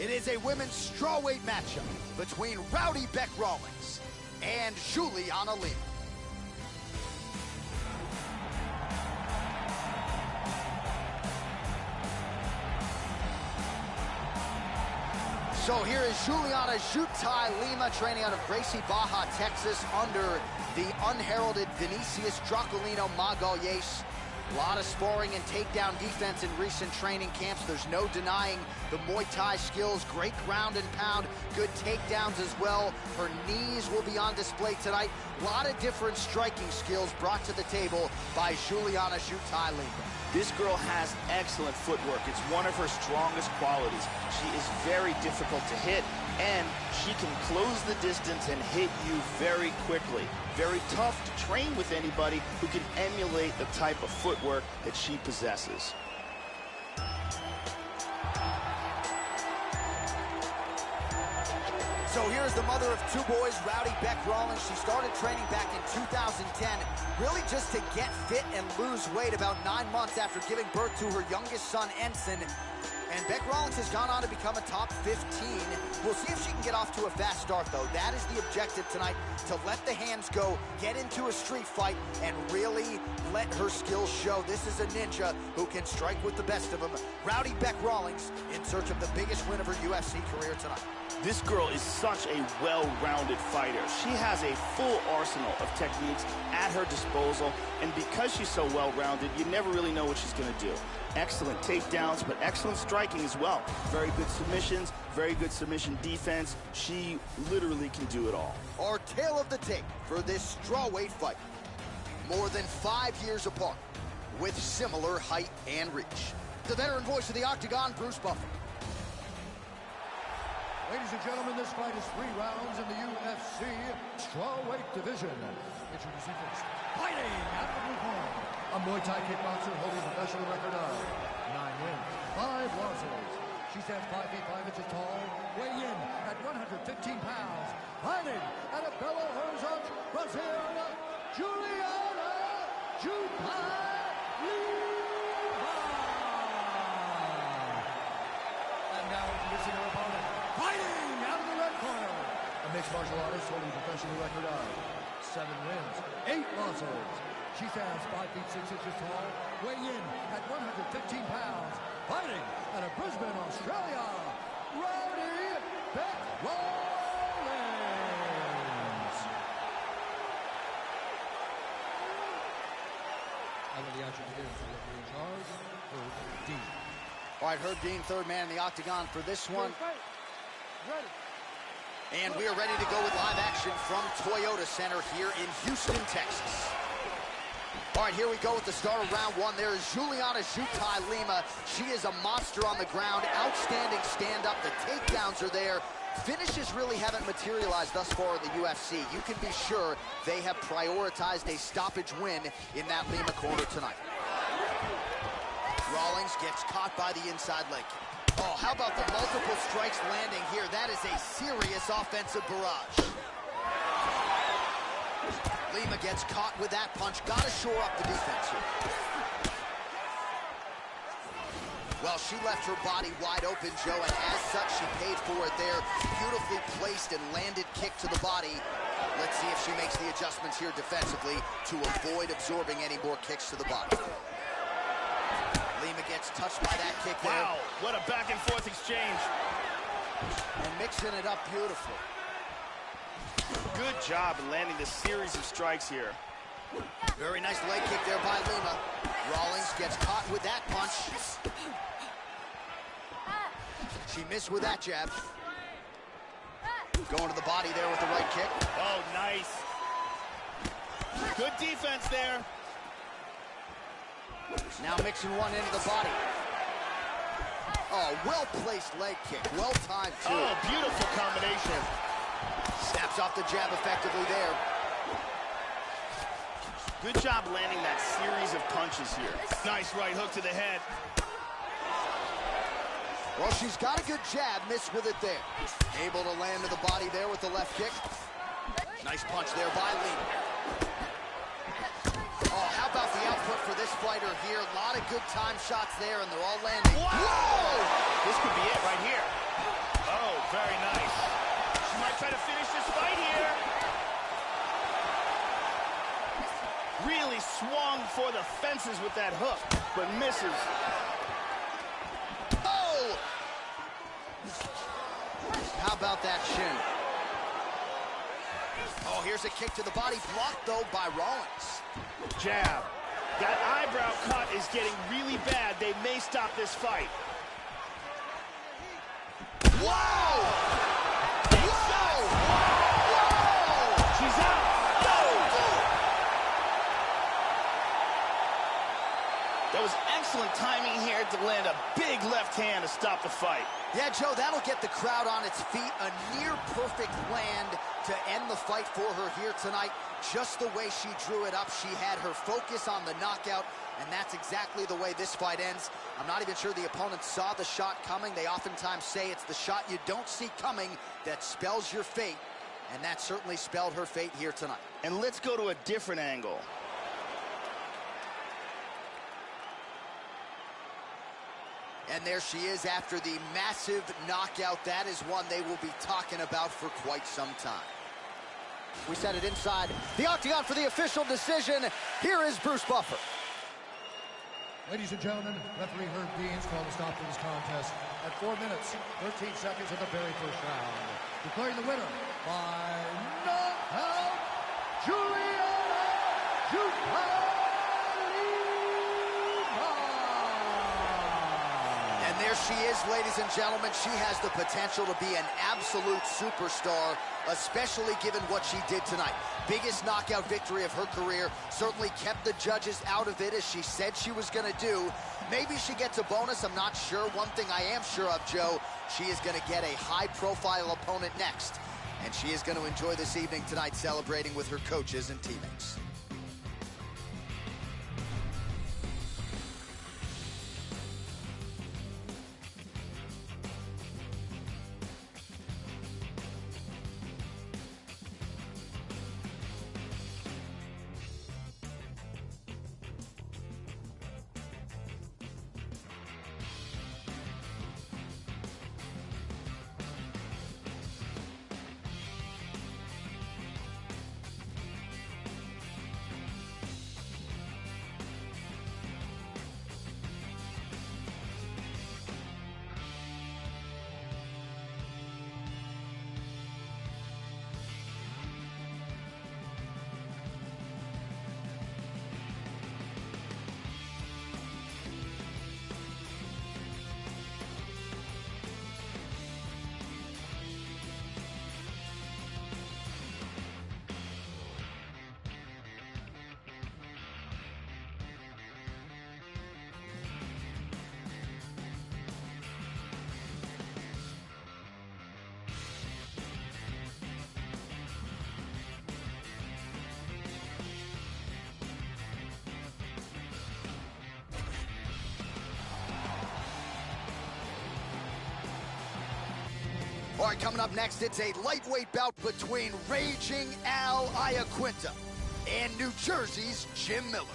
It is a women's strawweight matchup between Rowdy Bec Rawlings and Juliana Lima. So here is Juliana Lima training out of Gracie, Baja, Texas under the unheralded Vinicius Draculino Magalhães. A lot of sparring and takedown defense in recent training camps. There's no denying the Muay Thai skills, great ground and pound, good takedowns as well. Her knees will be on display tonight. A lot of different striking skills brought to the table by Juliana Lima. This girl has excellent footwork. It's one of her strongest qualities. She is very difficult to hit, and she can close the distance and hit you very quickly. Very tough to train with anybody who can emulate the type of footwork that she possesses. So here's the mother of two boys, Rowdy Bec Rawlings. She started training back in 2010, really just to get fit and lose weight about 9 months after giving birth to her youngest son, Ensign. And Bec Rawlings has gone on to become a top 15. We'll see if she can get off to a fast start, though. That is the objective tonight, to let the hands go, get into a street fight, and really let her skills show. This is a ninja who can strike with the best of them. Rowdy Bec Rawlings in search of the biggest win of her UFC career tonight. This girl is such a well-rounded fighter. She has a full arsenal of techniques at her disposal, and because she's so well-rounded, you never really know what she's going to do. Excellent takedowns, but excellent striking as well. Very good submissions, very good submission defense. She literally can do it all. Our tale of the tape for this strawweight fight. More than 5 years apart, with similar height and reach. The veteran voice of the Octagon, Bruce Buffer. Ladies and gentlemen, this fight is 3 rounds in the UFC strawweight division. Introducing first, fighting out of the blue corner, a Muay Thai kickboxer holding a professional record of 9 wins, 5 losses. She stands 5 feet 5 inches tall, weighing in at 115 pounds, fighting out of Belo Horizonte, Brazil, Juliana Lima. And now introducing her opponent, fighting out of the red corner, a mixed martial artist holding a professional record of 7 wins, 8 losses. She stands 5 feet 6 inches tall, weighing in at 115 pounds, fighting out of Brisbane, Australia, Rowdy Bec Rawlings. And with the action begins, the referee in charge, Herb Dean. All right, Herb Dean, third man in the Octagon for this one. Ready. And we are ready to go with live action from Toyota Center here in Houston, Texas. All right, here we go with the start of round 1. There is Juliana Lima. She is a monster on the ground, outstanding stand-up. The takedowns are there. Finishes really haven't materialized thus far in the UFC. You can be sure they have prioritized a stoppage win in that Lima corner tonight. Rawlings gets caught by the inside leg kick. Oh, how about the multiple strikes landing here? That is a serious offensive barrage. Lima gets caught with that punch. Gotta shore up the defense here. Well, she left her body wide open, Joe, and as such, she paid for it there. Beautifully placed and landed kick to the body. Let's see if she makes the adjustments here defensively to avoid absorbing any more kicks to the body. Lima gets touched by that kick there. Wow, what a back and forth exchange. And mixing it up beautifully. Good job in landing this series of strikes here. Very nice leg kick there by Lima. Rawlings gets caught with that punch. She missed with that jab. Going to the body there with the right kick. Oh, nice. Good defense there. Now mixing one into the body. Oh, well-placed leg kick. Well-timed, too. Oh, beautiful combination. Snaps off the jab effectively there. Good job landing that series of punches here. Nice right hook to the head. Well, she's got a good jab, missed with it there. Able to land to the body there with the left kick. Nice punch there by Lima. Oh, how about the output for this fighter here? A lot of good time shots there, and they're all landing. Whoa! This could be it right here. Very nice. She might try to finish this fight here. Really swung for the fences with that hook, but misses. Oh! How about that shin? Oh, here's a kick to the body, blocked, though, by Rawlings. Jab. That eyebrow cut is getting really bad. They may stop this fight. Whoa! Whoa! Whoa! She's out. That was excellent timing here to land a big left hand to stop the fight. Yeah, Joe, that'll get the crowd on its feet. A near-perfect land to end the fight for her here tonight. Just the way she drew it up, she had her focus on the knockout, and that's exactly the way this fight ends. I'm not even sure the opponent saw the shot coming. They oftentimes say it's the shot you don't see coming that spells your fate, and that certainly spelled her fate here tonight. And let's go to a different angle. And there she is after the massive knockout. That is one they will be talking about for quite some time. We set it inside the octagon for the official decision. Here is Bruce Buffer. Ladies and gentlemen, referee Herb Deans called a stop to this contest at 4 minutes, 13 seconds of the very first round. Declaring the winner by knockout, Juliana Lima. And there she is, ladies and gentlemen. She has the potential to be an absolute superstar, especially given what she did tonight. Biggest knockout victory of her career. Certainly kept the judges out of it, as she said she was going to do. Maybe she gets a bonus. I'm not sure. One thing I am sure of, Joe, she is going to get a high-profile opponent next. And she is going to enjoy this evening tonight celebrating with her coaches and teammates. All right, coming up next, it's a lightweight bout between Raging Al Iaquinta and New Jersey's Jim Miller.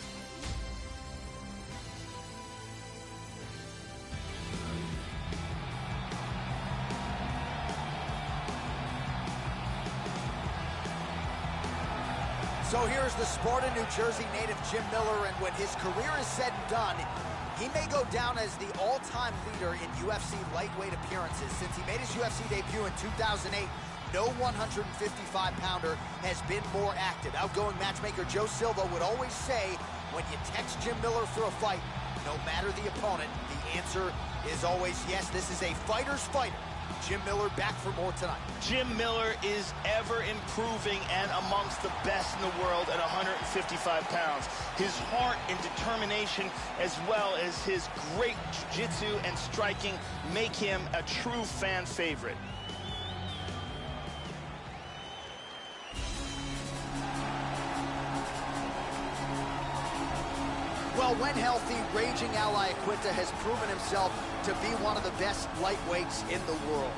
So here's the Sparta, New Jersey native Jim Miller, and when his career is said and done, he may go down as the all-time leader in UFC lightweight appearances. Since he made his UFC debut in 2008, no 155-pounder has been more active. Outgoing matchmaker Joe Silva would always say, when you text Jim Miller for a fight, no matter the opponent, the answer is always yes. This is a fighter's fighter. Jim Miller back for more tonight. Jim Miller is ever improving and amongst the best in the world at 155 pounds. His heart and determination, as well as his great jiu-jitsu and striking, make him a true fan favorite. Well, when healthy, Raging Al Iaquinta has proven himself to be one of the best lightweights in the world.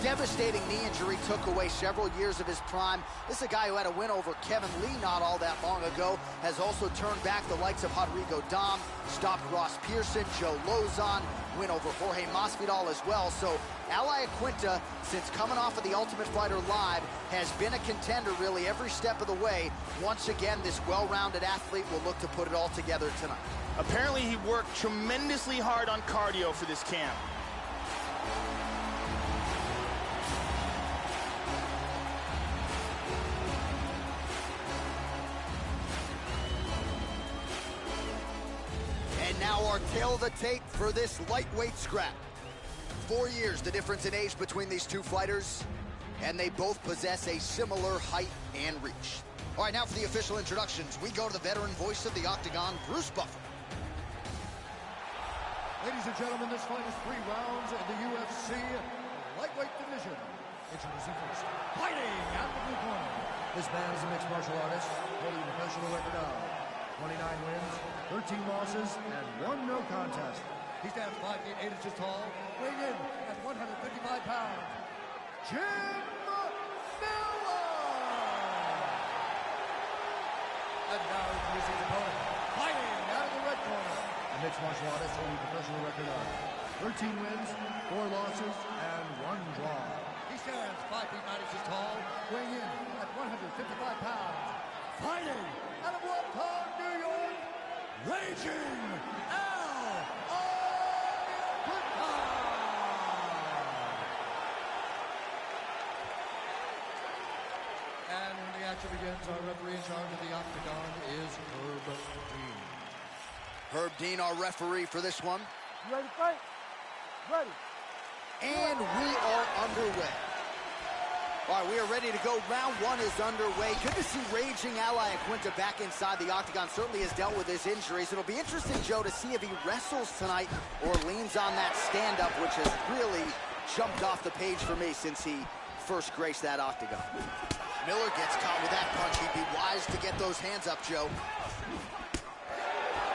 Devastating knee injury took away several years of his prime. This is a guy who had a win over Kevin Lee not all that long ago, has also turned back the likes of Rodrigo Dom, stopped Ross Pearson, Joe Lozon, win over Jorge Masvidal as well. So Iaquinta, since coming off of the Ultimate Fighter Live, has been a contender really every step of the way. Once again, this well-rounded athlete will look to put it all together tonight. Apparently, he worked tremendously hard on cardio for this camp. And now our tail of the tape for this lightweight scrap. 4 years, the difference in age between these two fighters, and they both possess a similar height and reach. All right, now for the official introductions, we go to the veteran voice of the Octagon, Bruce Buffer. Ladies and gentlemen, this fight is 3 rounds in the UFC lightweight division. Introducing first, fighting out of the blue corner. This man is a mixed martial artist, holding a professional record of 29 wins, 13 losses, and 1 no contest. He stands 5 feet 8 inches tall, weighing in at 155 pounds. Jim Miller! And now introducing his opponent, fighting out of the red corner. A mixed martial artist holding a professional record of 13 wins, 4 losses, and 1 draw. He stands 5 feet 9 inches tall, weighing in at 155 pounds. Fighting out of Kattar, New York, Raging Al! And when the action begins, our referee in charge of the Octagon is Herb Dean. Herb Dean, our referee for this one. You ready to fight? Ready. And we are underway. All right, we are ready to go. Round 1 is underway. Good to see Raging Iaquinta back inside the Octagon. Certainly has dealt with his injuries. It'll be interesting, Joe, to see if he wrestles tonight or leans on that stand-up, which has really jumped off the page for me since he first graced that Octagon. Miller gets caught with that punch. He'd be wise to get those hands up, Joe.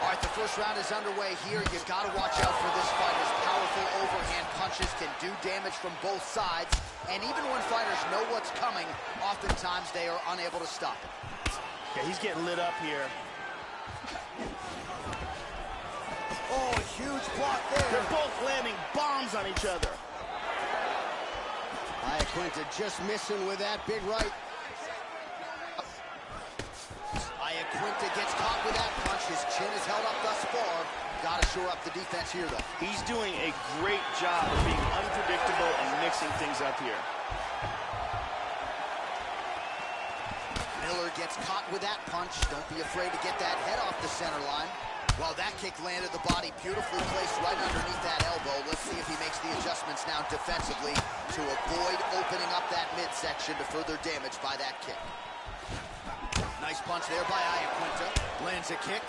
All right, the first round is underway here. You got to watch out for this fight, as powerful overhand punches can do damage from both sides. And even when fighters know what's coming, oftentimes they are unable to stop it. Yeah, he's getting lit up here. Oh, a huge block there. They're both landing bombs on each other. Iaquinta just missing with that big right. Iaquinta gets caught with that punch. His chin is held up thus far. Got to shore up the defense here, though. He's doing a great job of being unpredictable and mixing things up here. Miller gets caught with that punch. Don't be afraid to get that head off the center line. Well, that kick landed the body beautifully placed right underneath that elbow. Let's see if he makes the adjustments now defensively to avoid opening up that midsection to further damage by that kick. Nice punch there by Iaquinta. Lands a kick.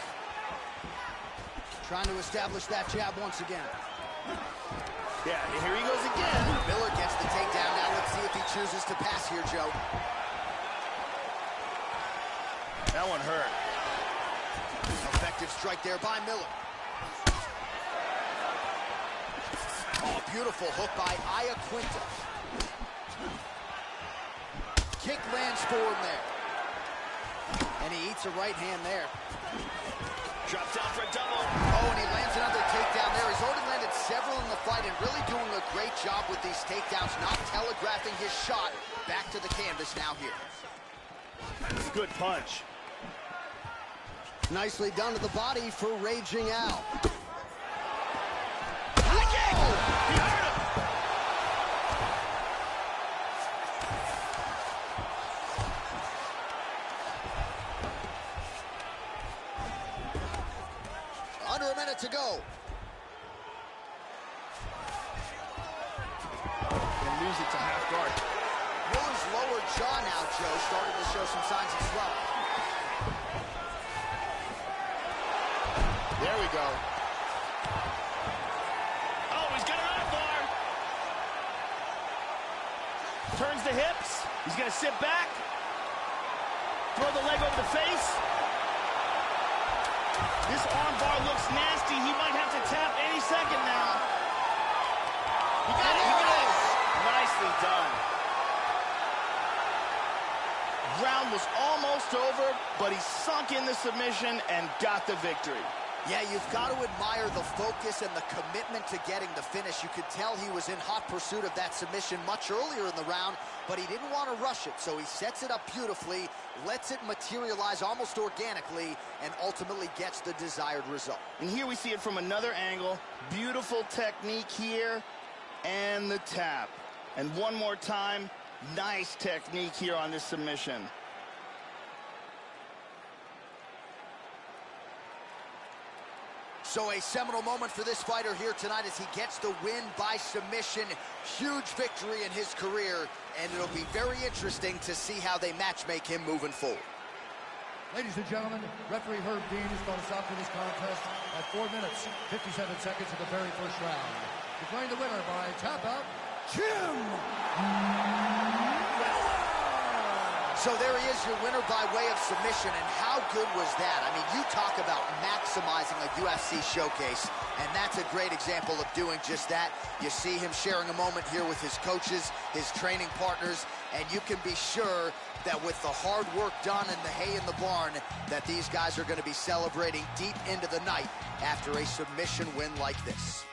Trying to establish that jab once again. Yeah, and here he goes again. Miller gets the takedown. Now let's see if he chooses to pass here, Joe. That one hurt. Effective strike there by Miller. Oh, beautiful hook by Iaquinta. Kick lands for him there. And he eats a right hand there. Drops down for a double. Oh, and he lands another takedown there. He's already landed several in the fight and really doing a great job with these takedowns, not telegraphing his shot. Back to the canvas now here. Good punch. Nicely done to the body for Raging Al. High kick! He hurt him! Under a minute to go. And lose it to half guard. Miller's lower jaw now, Joe, started to show some signs of swelling. There we go. Oh, he's got an arm bar. Turns the hips. He's going to sit back. Throw the leg over the face. This arm bar looks nasty. He might have to tap any second now. He got it. He got it. Nicely done. Round was almost over, but he sunk in the submission and got the victory. Yeah, you've got to admire the focus and the commitment to getting the finish. You could tell he was in hot pursuit of that submission much earlier in the round, but he didn't want to rush it, so he sets it up beautifully, lets it materialize almost organically, and ultimately gets the desired result. And here we see it from another angle. Beautiful technique here, and the tap. And one more time, nice technique here on this submission. So a seminal moment for this fighter here tonight as he gets the win by submission. Huge victory in his career, and it'll be very interesting to see how they matchmake him moving forward. Ladies and gentlemen, referee Herb Dean has brought us out to this contest at 4 minutes, 57 seconds of the very first round. Declaring the winner by tap out, Jim Miller! So there he is, your winner by way of submission, and how good was that? I mean, you talk about maximizing a UFC showcase, and that's a great example of doing just that. You see him sharing a moment here with his coaches, his training partners, and you can be sure that with the hard work done and the hay in the barn, that these guys are going to be celebrating deep into the night after a submission win like this.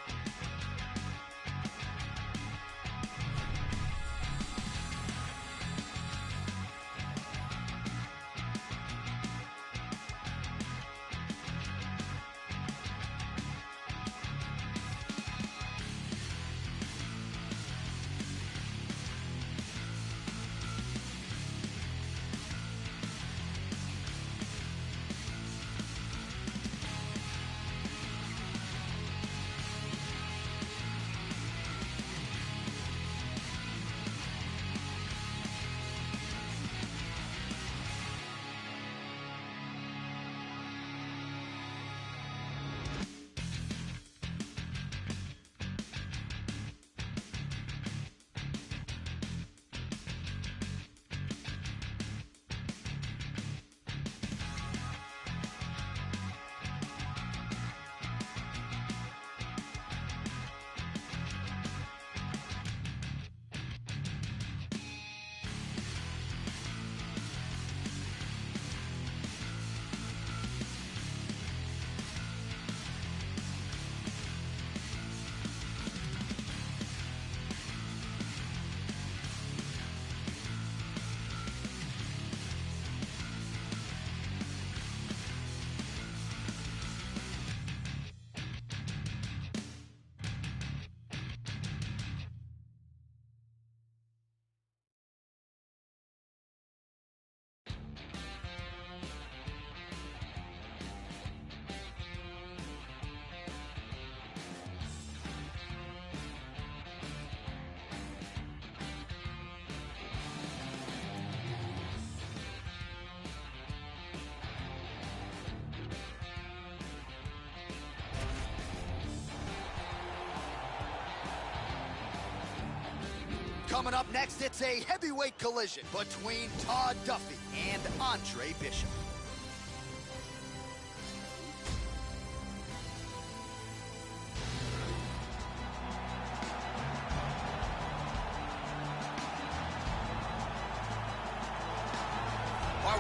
Coming up next, it's a heavyweight collision between Todd Duffee and Andre Bishop.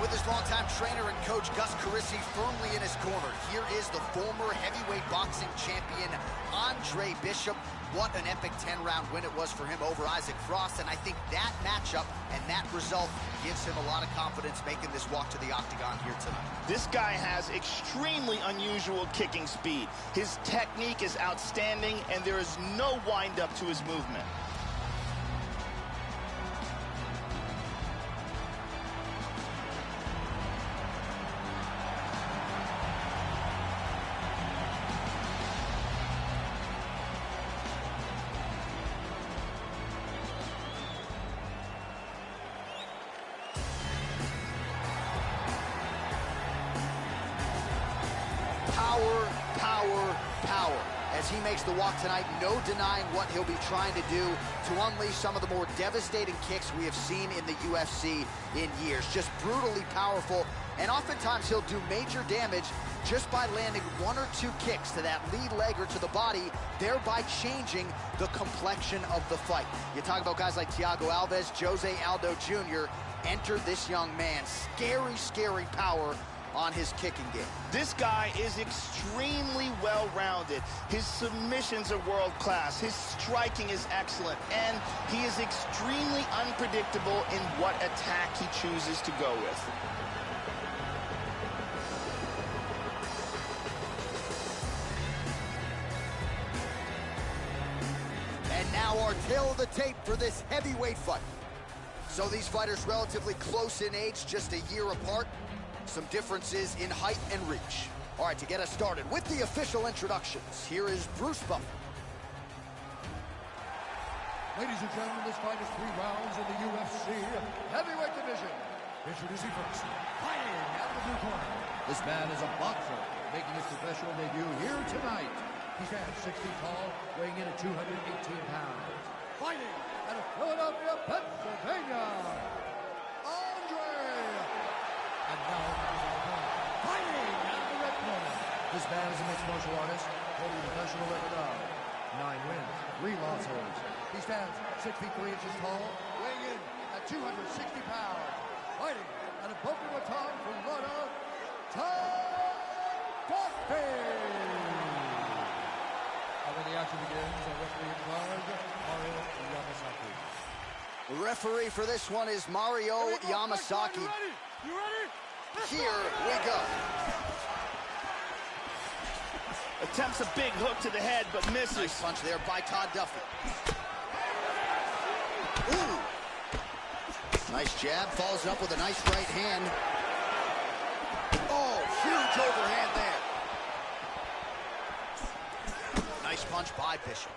With his longtime trainer and coach Gus Carisi firmly in his corner, here is the former heavyweight boxing champion Andre Bishop. What an epic 10-round win it was for him over Isaac Frost, and I think that matchup and that result gives him a lot of confidence making this walk to the octagon here tonight. This guy has extremely unusual kicking speed. His technique is outstanding, and there is no wind-up to his movement. Power. As he makes the walk tonight, no denying what he'll be trying to do to unleash some of the more devastating kicks we have seen in the UFC in years. Just brutally powerful, and oftentimes he'll do major damage just by landing one or two kicks to that lead leg or to the body, thereby changing the complexion of the fight. You talk about guys like Thiago Alves, Jose Aldo Jr. Enter this young man. Scary, scary power on his kicking game. This guy is extremely well-rounded. His submissions are world-class. His striking is excellent. And he is extremely unpredictable in what attack he chooses to go with. And now our tail of the tape for this heavyweight fight. So these fighters relatively close in age, just a year apart. Some differences in height and reach. All right, to get us started with the official introductions, here is Bruce Buffer. Ladies and gentlemen, this fight is 3 rounds in the UFC heavyweight division. Introducing first, fighting out of the blue corner. This man is a boxer, making his professional debut here tonight. He stands 6 feet tall, weighing in at 218 pounds. Fighting out of Philadelphia, Pennsylvania, Andre. And now, fighting out of the red corner. This man is a mixed martial artist, holding a professional record of 9 wins, 3 losses. He stands 6 feet 3 inches tall, weighing in at 260 pounds. Fighting out of Boca Raton, Florida, Todd Duffee. And when the action begins, our referee in charge, Mario Yamasaki. The referee for this one is Mario Yamasaki. You ready? Here we go. Attempts a big hook to the head, but misses. Nice punch there by Todd Duffee. Ooh. Nice jab, follows up with a nice right hand. Oh, huge overhand there. Nice punch by Bishop.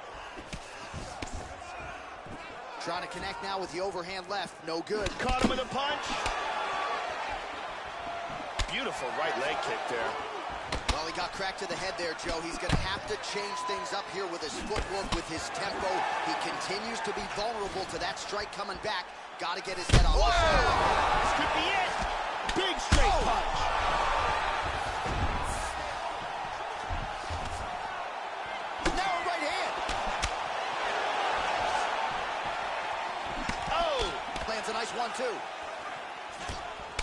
Trying to connect now with the overhand left, no good. Caught him with a punch. Beautiful right leg kick there. Well, he got cracked to the head there, Joe. He's going to have to change things up here with his footwork, with his tempo. He continues to be vulnerable to that strike coming back. Got to get his head on. Whoa! This could be it. Big straight punch. Narrow right hand. Oh! Lands a nice one, too.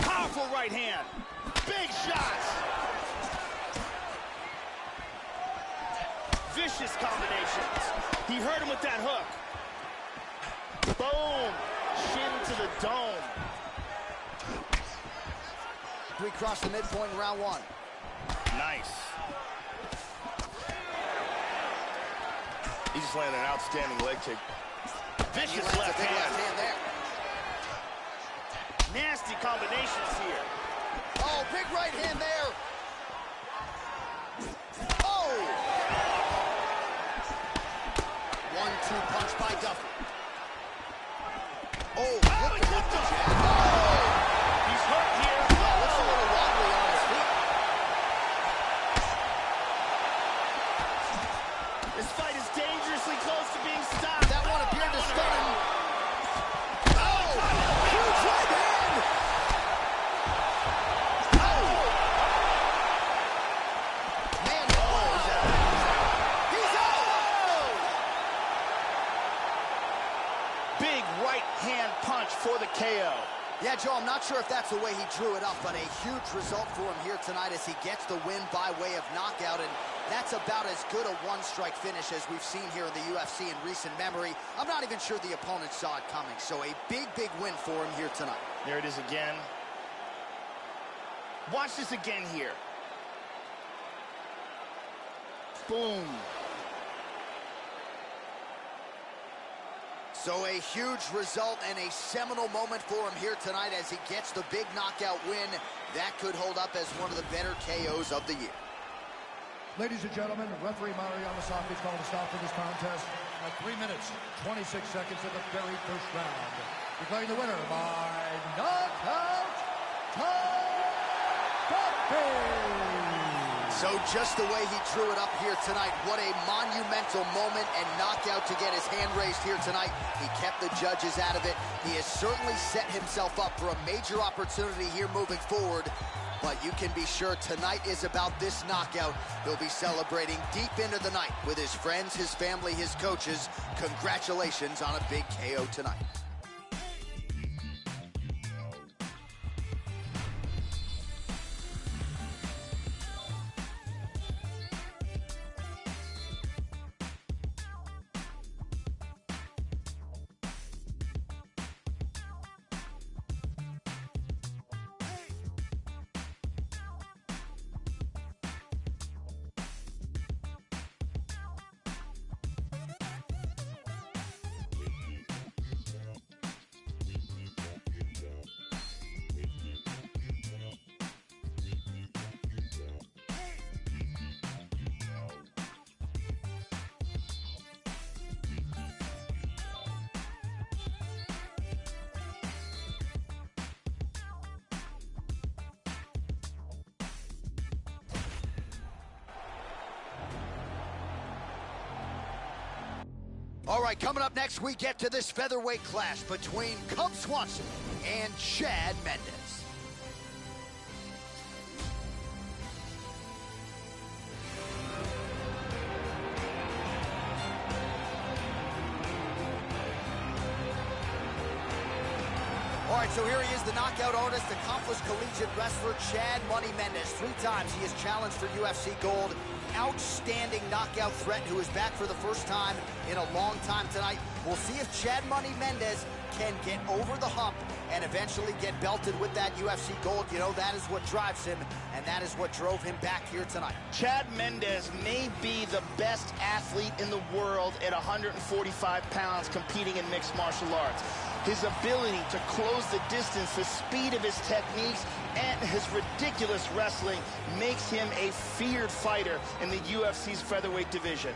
Powerful right hand. Big shots. Vicious combinations. He hurt him with that hook. Boom. Shin to the dome. We cross the midpoint in round 1. Nice. He just landed an outstanding leg kick. Vicious left hand. There. Nasty combinations here. Oh, big right hand there. Oh! 1-2 punch by Duffee. Oh, Oh, he look clipped at him. the jab. Oh! He's hurt here. Well, looks a little wobbly on his feet. This fight is dangerously close to being stopped. That one appeared to stun him. Oh! Huge right hand! Oh! Man, oh, he's out. He's out! Big right hand punch for the KO. Yeah, Joe, I'm not sure if that's the way he drew it up, but a huge result for him here tonight as he gets the win by way of knockout, and that's about as good a one-strike finish as we've seen here in the UFC in recent memory. I'm not even sure the opponent saw it coming, so a big, big win for him here tonight. There it is again. Watch this again here. Boom. So a huge result and a seminal moment for him here tonight as he gets the big knockout win. That could hold up as one of the better KOs of the year. Ladies and gentlemen, referee Mario Yamasaki is calling a stop for this contest at 3 minutes, 26 seconds of the very first round. Declaring the winner by knockout, Todd Duffee. So just the way he drew it up here tonight, what a monumental moment and knockout to get his hand raised here tonight. He kept the judges out of it. He has certainly set himself up for a major opportunity here moving forward. But you can be sure tonight is about this knockout. He'll be celebrating deep into the night with his friends, his family, his coaches. Congratulations on a big KO tonight. All right, coming up next, we get to this featherweight clash between Cub Swanson and Chad Mendes. All right, so here he is, the knockout artist, accomplished collegiate wrestler, Chad Money Mendes. 3 times he has challenged for UFC gold. Outstanding knockout threat who is back for the first time in a long time tonight. We'll see if Chad Money Mendes can get over the hump and eventually get belted with that UFC gold. You know, that is what drives him, and that is what drove him back here tonight. Chad Mendes may be the best athlete in the world at 145 pounds competing in mixed martial arts. His ability to close the distance, the speed of his techniques, and his ridiculous wrestling makes him a feared fighter in the UFC's featherweight division.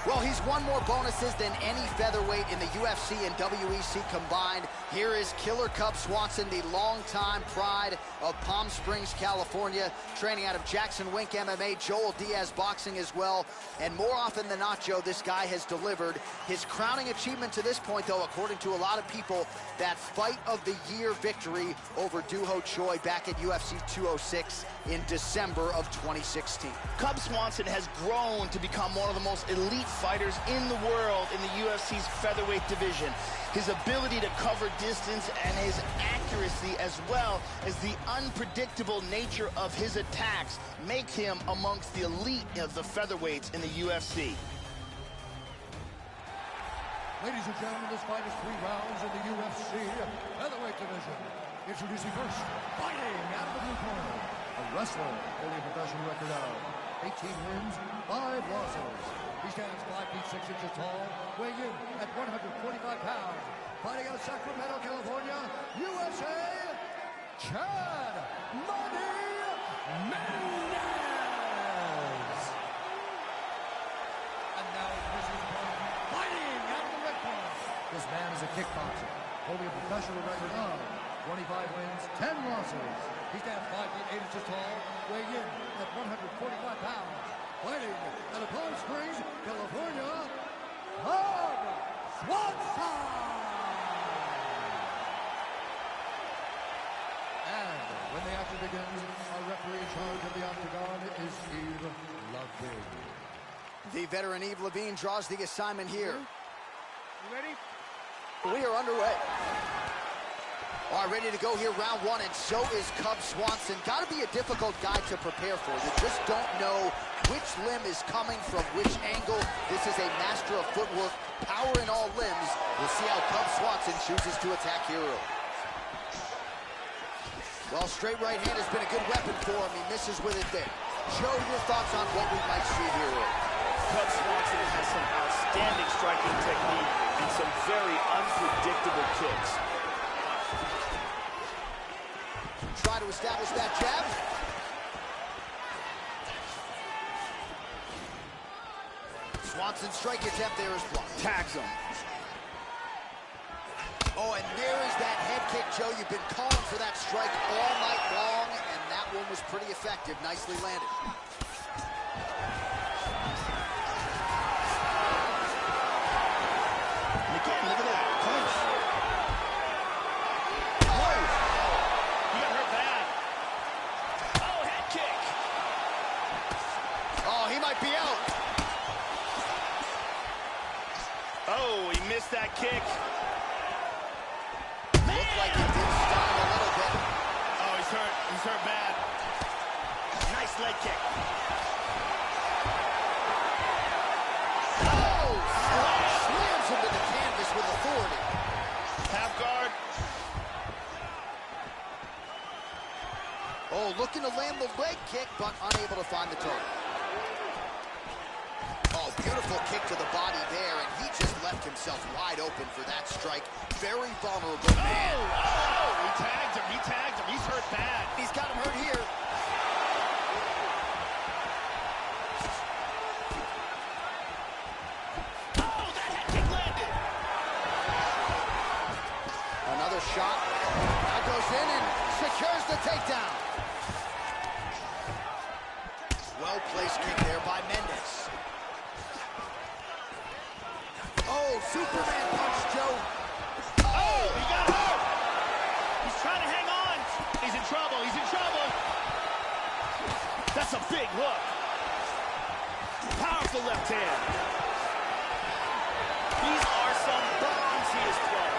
Well, he's won more bonuses than any featherweight in the UFC and WEC combined. Here is Killer Cub Swanson, the longtime pride of Palm Springs, California, training out of Jackson Wink MMA, Joel Diaz Boxing as well. And more often than not, Joe, this guy has delivered. His crowning achievement to this point, though, according to a lot of people, that fight of the year victory over Doo-Ho Choi back at UFC 206 in December of 2016. Cub Swanson has grown to become one of the most elite fighters in the world in the UFC's featherweight division. His ability to cover distance and his accuracy, as well as the unpredictable nature of his attacks, make him amongst the elite of the featherweights in the UFC. Ladies and gentlemen, this fight is 3 rounds in the UFC featherweight division. Introducing first, fighting out of the blue corner, a wrestler holding a professional record of 18 wins, 5 losses. He stands 5 feet 6 inches tall, weighing in at 145 pounds. Fighting out of Sacramento, California, USA, Chad Money Mendes. And now this is fighting out of the red corner. This man is a kickboxer, holding a professional record of 25 wins, 10 losses. He stands 5 feet 8 inches tall, weighing in at 145 pounds. Fighting out of Palm Springs, California, Cub Swanson! And when the action begins, our referee in charge of the octagon is Steve Levine. The veteran Yves Levine draws the assignment here. You ready? We are underway. All right, ready to go here, round 1, and so is Cub Swanson. Got to be a difficult guy to prepare for. You just don't know which limb is coming from which angle. This is a master of footwork, power in all limbs. We'll see how Cub Swanson chooses to attack here early. Well, straight right hand has been a good weapon for him. He misses with it there. Joe, your thoughts on what we might see here early? Cub Swanson has some outstanding striking technique and some very unpredictable kicks. Try to establish that jab. Swanson's strike attempt there is blocked. Tags him. Oh, and there is that head kick, Joe. You've been calling for that strike all night long, and that one was pretty effective. Nicely landed. And again, look at that punch. Oh! He got hurt bad. Oh, head kick. Oh, he might be out. Oh, he missed that kick. Looked like it did stun him a little bit. Oh, he's hurt. He's hurt bad. Nice leg kick. Oh! Slams him to the canvas with authority. Half guard. Oh, looking to land the leg kick, but unable to find the target. Oh, beautiful kick to the body there, and he just left himself wide open for that strike. Very vulnerable man. Oh, he tagged him. He tagged him. He's hurt bad. He's got him hurt here. Oh, that head kick landed. Another shot. Now goes in and secures the takedown. Superman punch, Joe. Oh, he got hurt. He's trying to hang on. He's in trouble. He's in trouble. That's a big hook. Powerful left hand. These are some bombs he is throwing.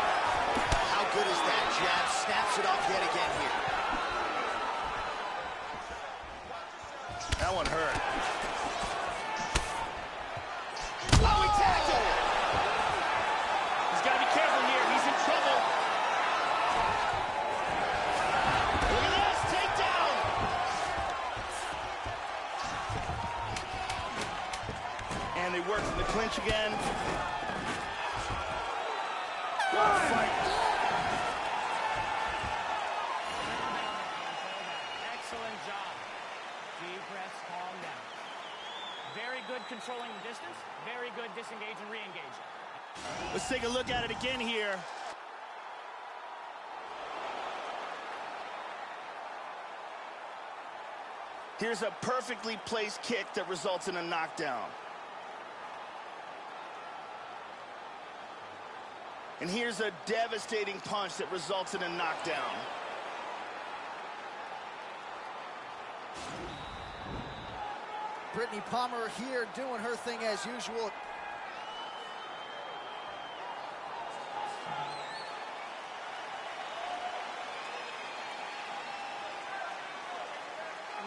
How good is that jab? Snaps it off yet again here. That one hurt. Oh, he tagged him. He's got to be careful here. He's in trouble. Look at this. Takedown. And they work from the clinch again. What a fight. Excellent job. Deep breaths, calm down. Very good controlling the distance. Very good disengage and re-engage. Let's take a look at it again here. Here's a perfectly placed kick that results in a knockdown. And here's a devastating punch that results in a knockdown. Brittany Palmer here doing her thing as usual.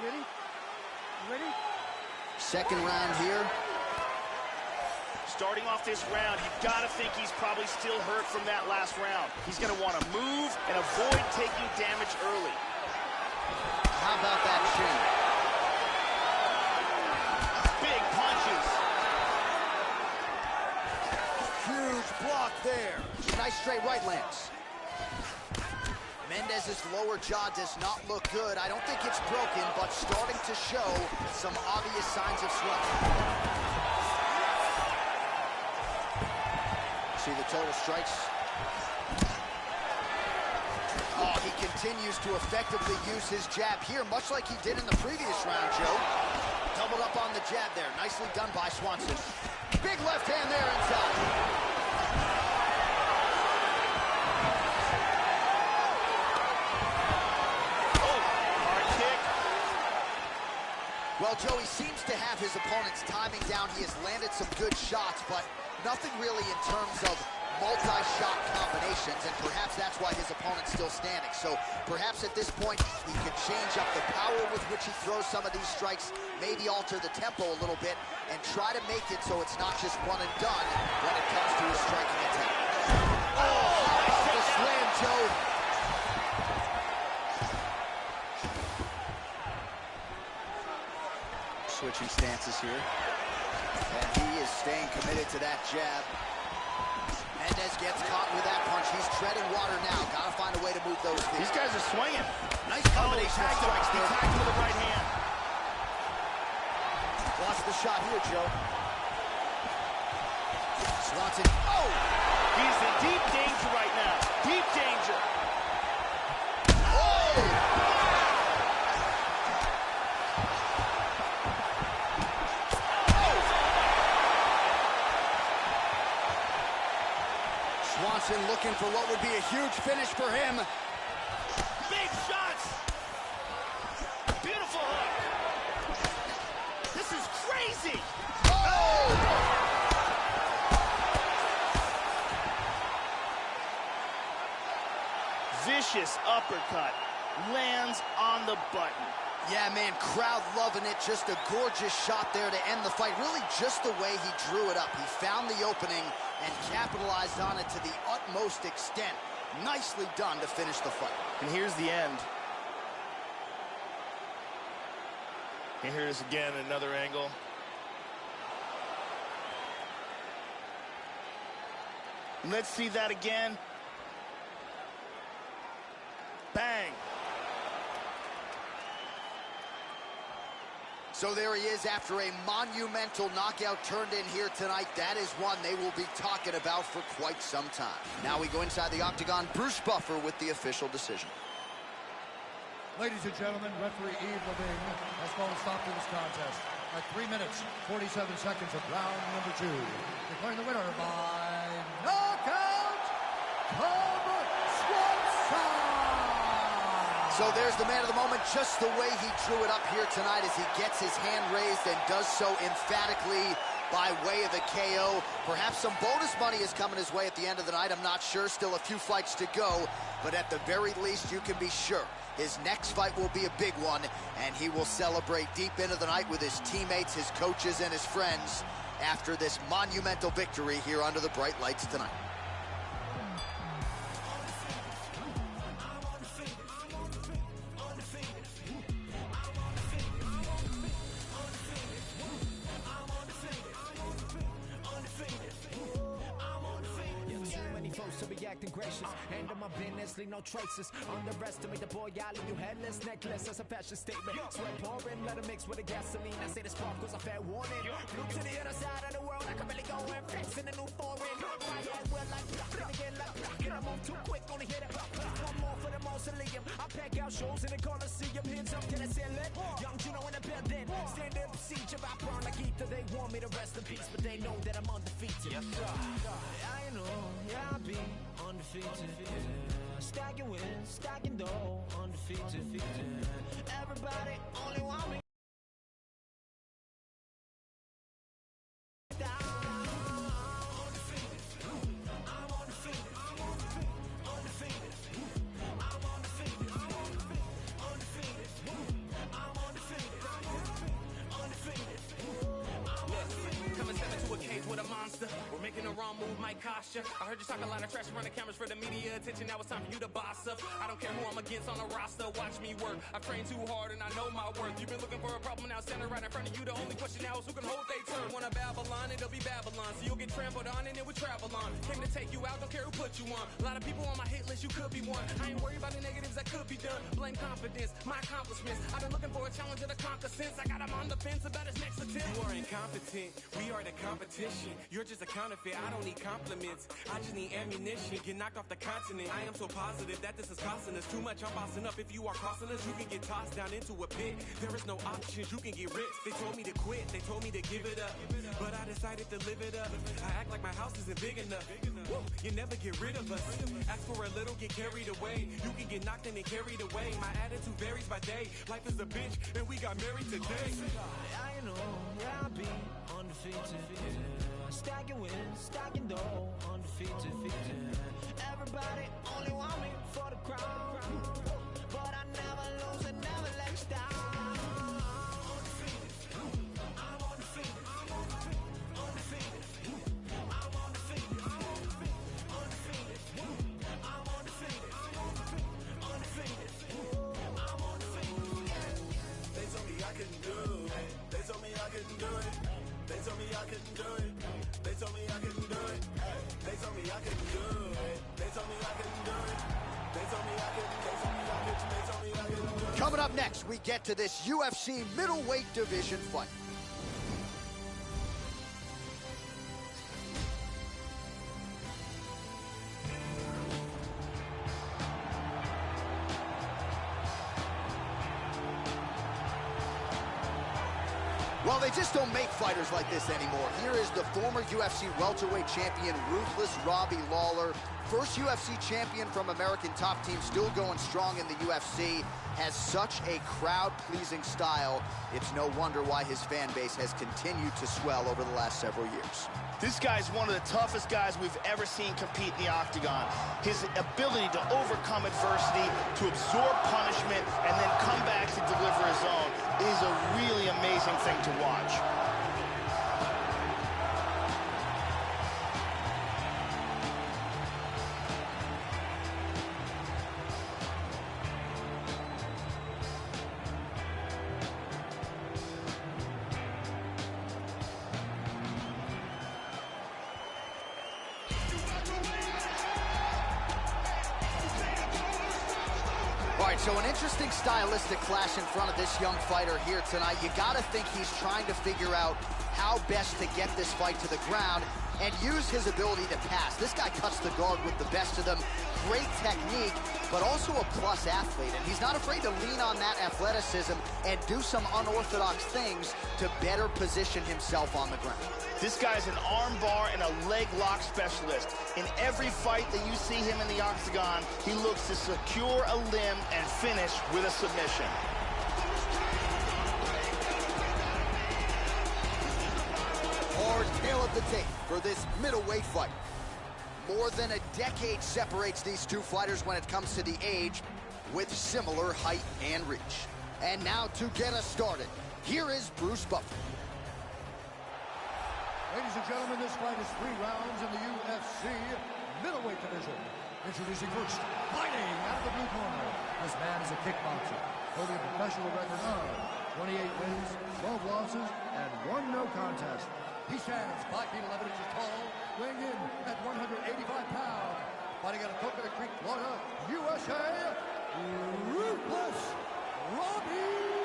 Ready? Ready? Second round here. Starting off this round, you've got to think he's probably still hurt from that last round. He's going to want to move and avoid taking damage early. How about that chin? Big punches. Huge block there. Nice straight right lands. Mendes's lower jaw does not look good. I don't think it's broken, but starting to show some obvious signs of swelling. See the total strikes. Oh, he continues to effectively use his jab here, much like he did in the previous round, Joe. Doubled up on the jab there. Nicely done by Swanson. Big left hand there inside. Well, Joe, he seems to have his opponent's timing down. He has landed some good shots, but nothing really in terms of multi-shot combinations, and perhaps that's why his opponent's still standing. So perhaps at this point, he could change up the power with which he throws some of these strikes, maybe alter the tempo a little bit, and try to make it so it's not just one and done when it comes to his striking attack. Oh, the slam, Joe. Switching stances here. And he is staying committed to that jab. Mendes gets caught with that punch. He's treading water now. Gotta find a way to move those feet. These guys are swinging. Nice combination of strikes there. He tagged him with the right hand. Lost the shot here, Joe. Swanson. Oh! He's in deep danger right now. Deep danger. Swanson looking for what would be a huge finish for him. Big shots. Beautiful hook. This is crazy. Oh! Vicious uppercut. Lands on the button. Yeah, man, crowd loving it. Just a gorgeous shot there to end the fight. Really just the way he drew it up. He found the opening and capitalized on it to the utmost extent. Nicely done to finish the fight. And here's the end. And here's again another angle. Let's see that again. Bang. So there he is after a monumental knockout turned in here tonight. That is one they will be talking about for quite some time. Now we go inside the octagon. Bruce Buffer with the official decision. Ladies and gentlemen, referee Yves Levine has called a stop to this contest. at 3 minutes, 47 seconds of round number 2. Declaring the winner by knockout, Swanson! So there's the man of the moment, just the way he drew it up here tonight as he gets his hand raised and does so emphatically by way of the KO. Perhaps some bonus money is coming his way at the end of the night. I'm not sure. Still a few fights to go. But at the very least, you can be sure his next fight will be a big one, and he will celebrate deep into the night with his teammates, his coaches, and his friends after this monumental victory here under the bright lights tonight. To be acting gracious, hand on my business, leave no traces. Underestimate the boy, I'll leave you headless, necklace. That's a fashion statement. Sweat pouring, let it mix with the gasoline. I say the sparkles a fair warning. Flew to the other side of the world, I can really go and fix in a new foreign. Fire as well like blocking again, like blocking. I move too quick, only hit it. One more for the mausoleum. I pack out shows in the Coliseum. Hands up, can I say it? Young Juno in the building. Stand in procedure, I burn like ether. They want me to rest in peace, but they know that I'm undefeated. Yes, sir. I know, yeah, I'll be undefeated, yeah. Stacking wins, stacking dough, undefeated, yeah. Everybody only want me. We're making the wrong move, might cost ya. I heard you talk a lot of trash in front of cameras for the media attention. Now it's time for you to boss up. I don't care who I'm against on the roster. Watch me work. I've trained too hard and I know my worth. You've been looking for a problem, now standing right in front of you. The only question now is who can hold they turn. Wanna Babylon, it'll be Babylon. So you'll get trampled on and it will travel on. Came to take you out, don't care who put you on. A lot of people on my hit list, you could be one. I ain't worried about the negatives that could be done. Blame confidence, my accomplishments. I've been looking for a challenge to conquer since I got him on the fence about his next attempt. You are incompetent, we are the competition. You're just a counterfeit, I don't need compliments. I just need ammunition, get knocked off the continent. I am so positive that this is costing us too much. I'm bossing up. If you are crossing us, you can get tossed down into a pit. There is no options, you can get rich. They told me to quit, they told me to give it up, but I decided to live it up. I act like my house isn't big enough. Woo, you never get rid of us. Ask for a little, get carried away. You can get knocked and then carried away. My attitude varies by day. Life is a bitch and we got married today. I know, yeah, I'll be undefeated, yeah. Stacking wins, stacking dough, undefeated, yeah. Everybody only want me for the crown, but I never lose and never let you down. Undefeated, I'm undefeated, undefeated, I'm undefeated, undefeated, I'm undefeated, undefeated, I'm undefeated. They told me I couldn't do it. They told me I couldn't do it. They told me I couldn't do it. They told me I couldn't do it. They told me I couldn't do it. They told me I couldn't do it. They told me I couldn't. They told me I couldn't. They told me I couldn't do it. Coming up next, we get to this UFC middleweight division fight. Well, they just don't make fighters like this anymore. Here is the former UFC welterweight champion, ruthless Robbie Lawler. First UFC champion from American Top Team, still going strong in the UFC. Has such a crowd-pleasing style. It's no wonder why his fan base has continued to swell over the last several years. This guy's one of the toughest guys we've ever seen compete in the octagon. His ability to overcome adversity, to absorb punishment, and then come back to deliver his own is a really amazing thing to watch. So an interesting stylistic clash in front of this young fighter here tonight. You gotta think he's trying to figure out how best to get this fight to the ground and use his ability to pass. This guy cuts the guard with the best of them. Great technique, but also a plus athlete. And he's not afraid to lean on that athleticism and do some unorthodox things to better position himself on the ground. This guy's an arm bar and a leg lock specialist. In every fight that you see him in the octagon, he looks to secure a limb and finish with a submission. Hard tail of the tape for this middleweight fight. More than a decade separates these two fighters when it comes to the age, with similar height and reach. And now to get us started, here is Bruce Buffer. Ladies and gentlemen, this fight is 3 rounds in the UFC middleweight division. Introducing first, fighting out of the blue corner. This man is a kickboxer, holding a professional record of 28 wins, 12 losses, and 1 no contest. He stands 5 feet 11 inches tall, weighing in at 185 pounds. Fighting out of Coconut Creek, Florida, USA, Ruthless Robbie.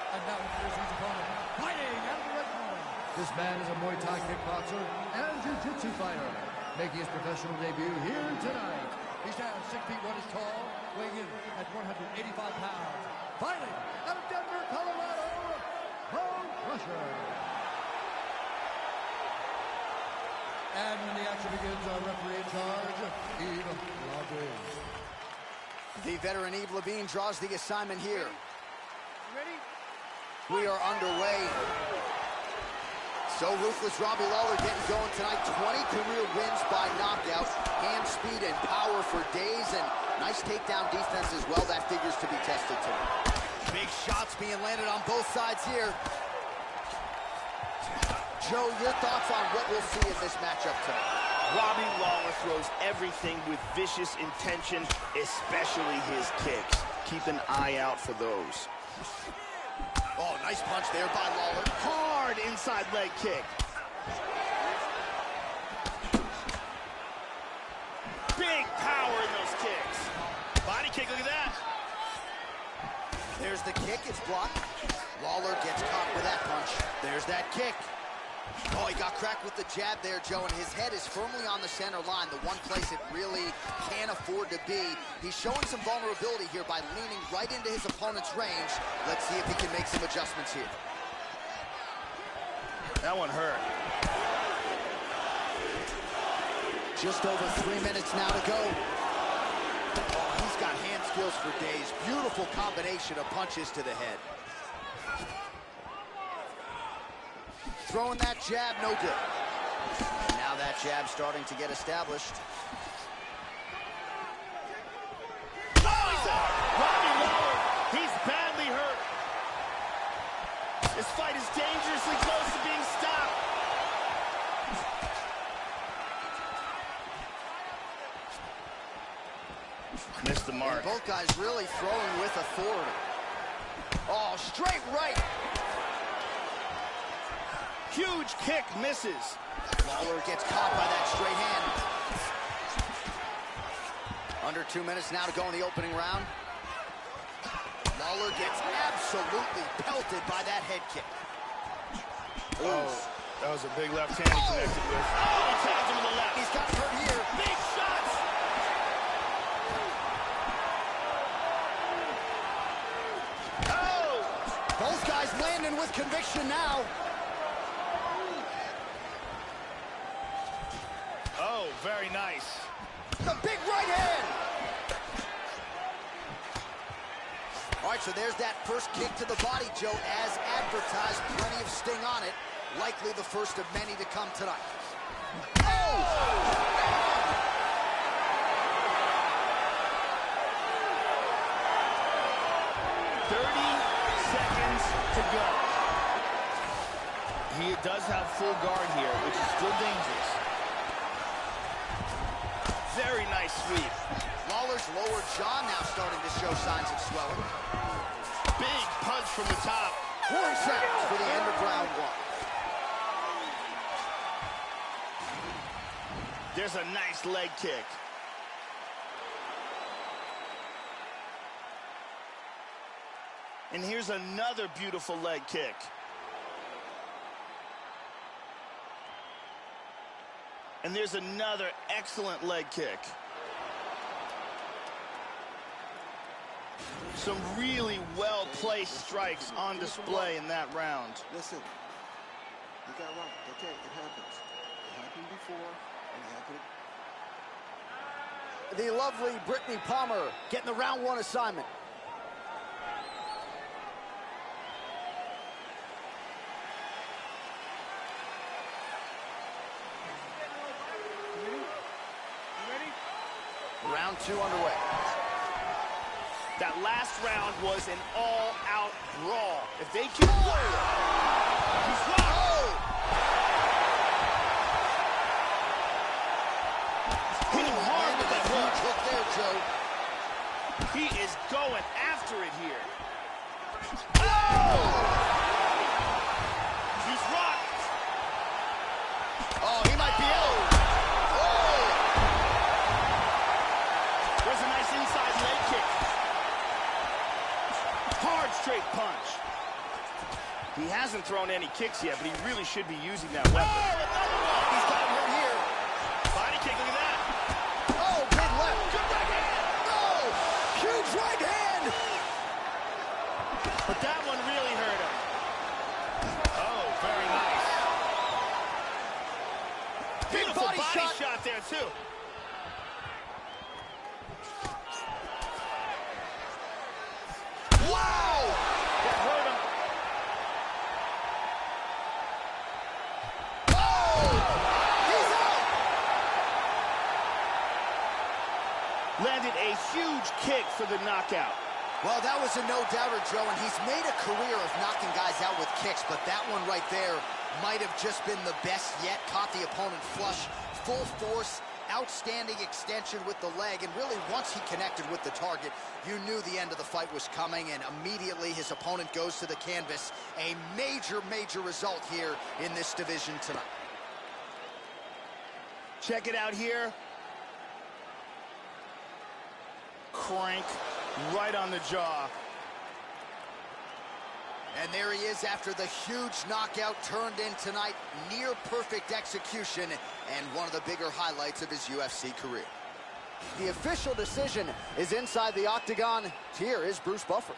And now introducing his opponent, fighting out of the red corner. This man is a Muay Thai kickboxer and jiu-jitsu fighter, making his professional debut here tonight. He stands 6 feet 1 inches tall, weighing in at 185 pounds. Fighting out of Denver, Colorado, Bone Crusher. And when the action begins, our referee in charge, Yves Lawler. The veteran Yves Levine draws the assignment here. Ready? We are underway. So Ruthless Robbie Lawler getting going tonight. 20 career wins by knockout. Hand speed and power for days, and nice takedown defense as well. That figures to be tested tonight. Big shots being landed on both sides here. Joe, your thoughts on what we'll see in this matchup tonight? Robbie Lawler throws everything with vicious intention, especially his kicks. Keep an eye out for those. Oh, nice punch there by Lawler. Hard inside leg kick. Big power in those kicks. Body kick, look at that. There's the kick, it's blocked. Lawler gets caught with that punch. There's that kick. Oh, he got cracked with the jab there, Joe, and his head is firmly on the center line, the one place it really can't afford to be. He's showing some vulnerability here by leaning right into his opponent's range. Let's see if he can make some adjustments here. That one hurt. Just over 3 minutes now to go. Oh, he's got hand skills for days. Beautiful combination of punches to the head. Throwing that jab, no good. And now that jab starting to get established. Robbie Lawler, he's badly hurt. This fight is dangerously close to being stopped. Missed the mark. And both guys really throwing with authority. Oh, straight right. Huge kick misses. Lawler gets caught by that straight hand. Under 2 minutes now to go in the opening round. Lawler gets absolutely pelted by that head kick. Oh, that was a big left hand he connected with. Oh, he tags him with the left. He's got hurt here. Big shots. Oh! Both guys landing with conviction now. Oh, very nice. The big right hand. All right, so there's that first kick to the body, Joe, as advertised. Plenty of sting on it. Likely the first of many to come tonight. Oh! 30 seconds to go. He does have full guard here, which is still dangerous. Very nice sweep. Lawler's lower jaw now starting to show signs of swelling. Big punch from the top. 40 seconds for the end of round 1. There's a nice leg kick. And here's another beautiful leg kick. And there's another excellent leg kick. Some really well-placed strikes on display in that round. Listen, you got right. Okay, it happens. It happened before, and it happened. The lovely Brittany Palmer getting the round one assignment. Round two underway. That last round was an all-out brawl. If they can... He's locked! Hitting hard with that hook there, Joe. He is going after it here. Oh! He's rocked. Oh, he might be out. There's a nice inside leg kick. Hard straight punch. He hasn't thrown any kicks yet, but he really should be using that weapon. Oh, another one. He's got him right here. Body kick, look at that. Oh, big left. Good right hand. Oh, huge right hand. But that one really hurt him. Oh, very nice. Beautiful body shot there, too. Wow! That hurt him. Oh! He's out! Landed a huge kick for the knockout. Well, that was a no-doubter, Joe, and he's made a career of knocking guys out with kicks, but that one right there might have just been the best yet. Caught the opponent flush, full force, outstanding extension with the leg, and really once he connected with the target, you knew the end of the fight was coming, and immediately his opponent goes to the canvas. A major, major result here in this division tonight. Check it out here. Crank right on the jaw. And there he is after the huge knockout turned in tonight. Near perfect execution and one of the bigger highlights of his UFC career. The official decision is inside the octagon. Here is Bruce Buffer.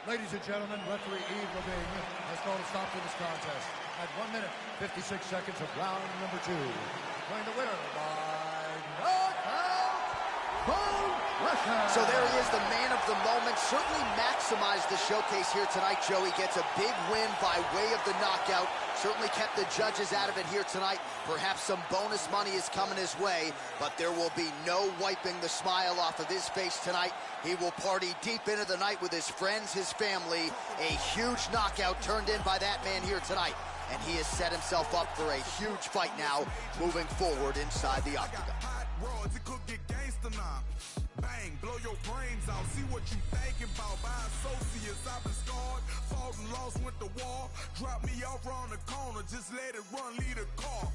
Ladies and gentlemen, referee Yves Levine has called a stop to this contest at 1 minute, 56 seconds of round number 2. Declaring the winner by knockout, boom! So there he is, the man of the moment. Certainly maximized the showcase here tonight, Joe. He gets a big win by way of the knockout. Certainly kept the judges out of it here tonight. Perhaps some bonus money is coming his way, but there will be no wiping the smile off of his face tonight. He will party deep into the night with his friends, his family. A huge knockout turned in by that man here tonight. And he has set himself up for a huge fight now, moving forward inside the octagon. Bang, blow your brains out. See what you thinking about. By associates, I've been scarred. Fought and lost, went to war. Drop me off around the corner. Just let it run, lead a car.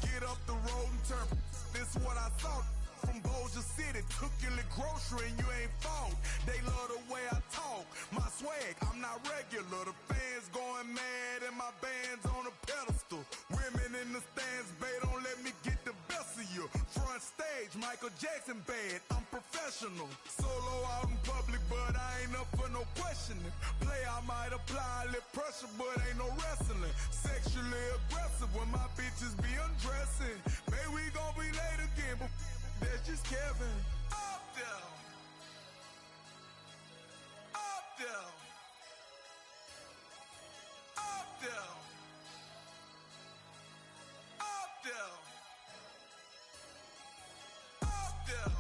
Get up the road and turn. This is what I thought. From Bossier City, took your little grocery and you ain't fault. They love the way I talk. My swag, I'm not regular. The fans going mad and my band's on a pedestal. Women in the stands, babe, don't let me get the best of you. Front stage, Michael Jackson bad, I'm professional. Solo out in public, but I ain't up for no questioning. Play, I might apply a little pressure, but ain't no wrestling. Sexually aggressive when my bitches be undressing. Babe, we gon' be late again, but that's just Kevin. Up there. Up there. Up there. Up there. Up there.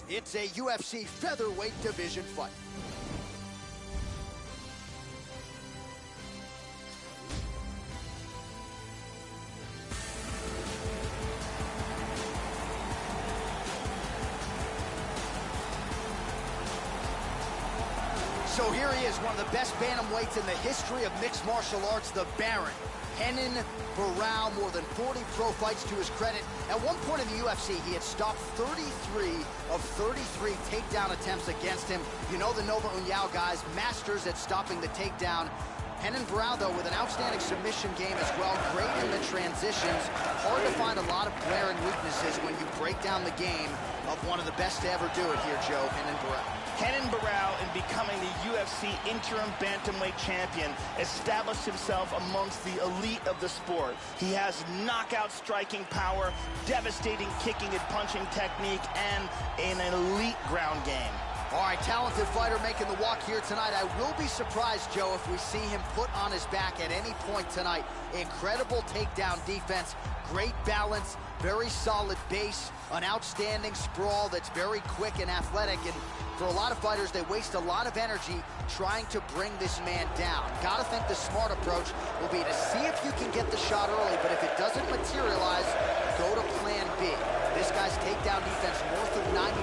It's a UFC featherweight division fight. So here he is, one of the best bantamweights in the history of mixed martial arts, the Baron. Renan Barao, more than 40 pro fights to his credit. At one point in the UFC, he had stopped 33 of 33 takedown attempts against him. You know the Nova União guys, masters at stopping the takedown. Renan Barao, though, with an outstanding submission game as well, great in the transitions. Hard to find a lot of glaring weaknesses when you break down the game of one of the best to ever do it here, Joe, Renan Barao. Renan Barao, in becoming the UFC interim bantamweight champion, established himself amongst the elite of the sport. He has knockout striking power, devastating kicking and punching technique, and an elite ground game. All right, talented fighter making the walk here tonight. I will be surprised, Joe, if we see him put on his back at any point tonight. Incredible takedown defense, great balance, very solid base, an outstanding sprawl that's very quick and athletic. And for a lot of fighters, they waste a lot of energy trying to bring this man down. Gotta think the smart approach will be to see if you can get the shot early, but if it doesn't materialize, go to plan B. This guy's takedown defense north of 90%.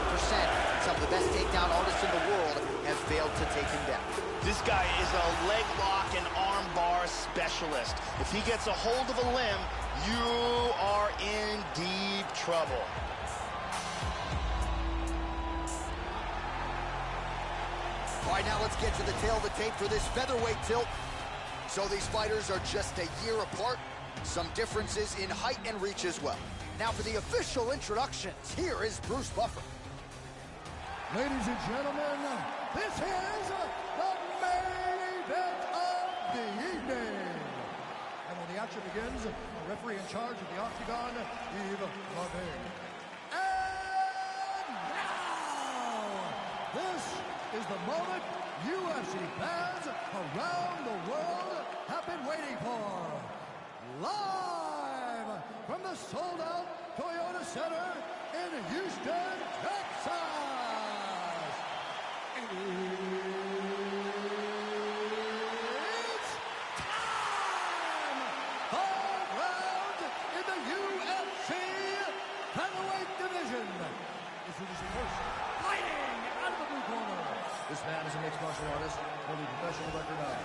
Some of the best takedown artists in the world have failed to take him down. This guy is a leg lock and arm bar specialist. If he gets a hold of a limb, you are in deep trouble. All right, now let's get to the tail of the tape for this featherweight tilt. So these fighters are just a year apart. Some differences in height and reach as well. Now for the official introductions, here is Bruce Buffer. Ladies and gentlemen, this is the main event of the evening. And when the action begins, the referee in charge of the Octagon, Yves Robbie. And now, this is the moment UFC fans around the world have been waiting for. Live from the sold-out Toyota Center in Houston, Texas. It's time! 5 rounds in the UFC featherweight division. Introducing first, fighting out of the blue corner. This man is a mixed martial artist, holding a professional record of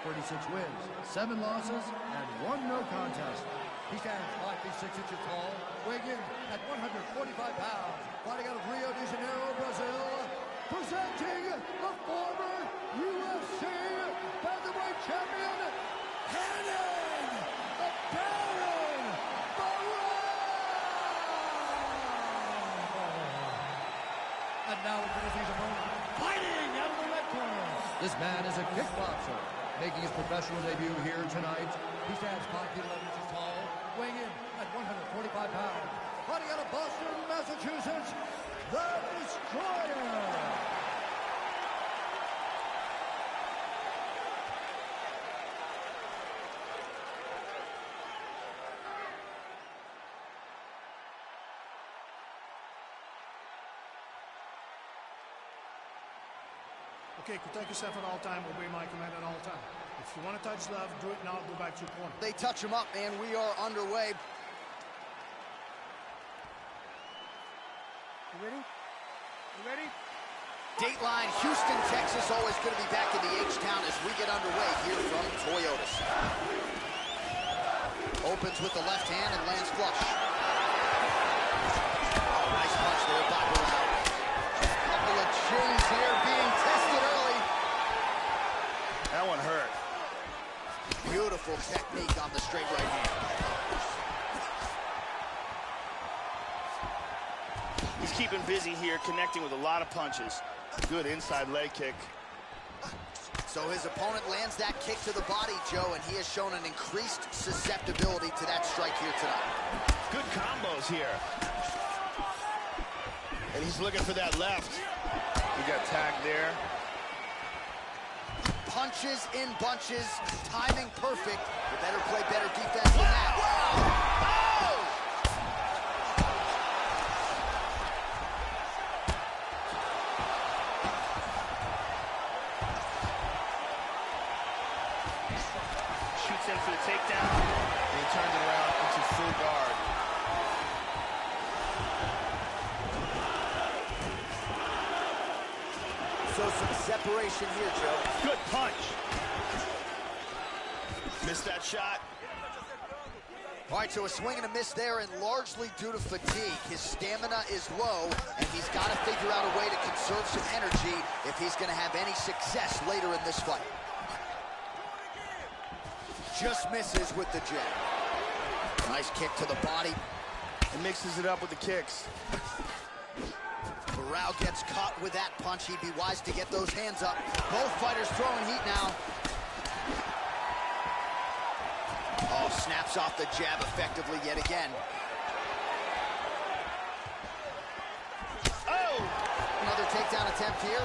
36 wins, 7 losses, and 1 no contest. He stands 5 feet 6 inches tall, weighing in at 145 pounds, fighting out of Rio de Janeiro, Brazil. Presenting the former UFC featherweight champion, Renan the Baron Barao! And now introducing his opponent, fighting out of the red corner. This man is a kickboxer, making his professional debut here tonight. He stands 5 feet 11 inches tall, weighing in at 145 pounds, fighting out of Boston, Massachusetts, the Destroyer! Okay, protect yourself at all time, obey my command at all time. If you want to touch love, do it now, go back to your corner. They touch him up, man. We are underway. You ready? You ready? Dateline, Houston, Texas, always going to be back in the H-Town as we get underway here from Toyotas. Opens with the left hand and lands flush. Oh, nice punch there by Barao. Couple of chins here being tested early. That one hurt. Beautiful technique on the straight right hand. He's keeping busy here, connecting with a lot of punches. Good inside leg kick. So his opponent lands that kick to the body, Joe, and he has shown an increased susceptibility to that strike here tonight. Good combos here. And he's looking for that left. He got tagged there. Punches in bunches, timing perfect. You better play better defense than that. in for the takedown. He turned it around into full guard. So some separation here, Joe. Good punch. Missed that shot. All right, so a swing and a miss there, and largely due to fatigue. His stamina is low, and he's got to figure out a way to conserve some energy if he's going to have any success later in this fight. Just misses with the jab. Nice kick to the body. And mixes it up with the kicks. Barao gets caught with that punch. He'd be wise to get those hands up. Both fighters throwing heat now. Oh, snaps off the jab effectively yet again. Oh! Another takedown attempt here.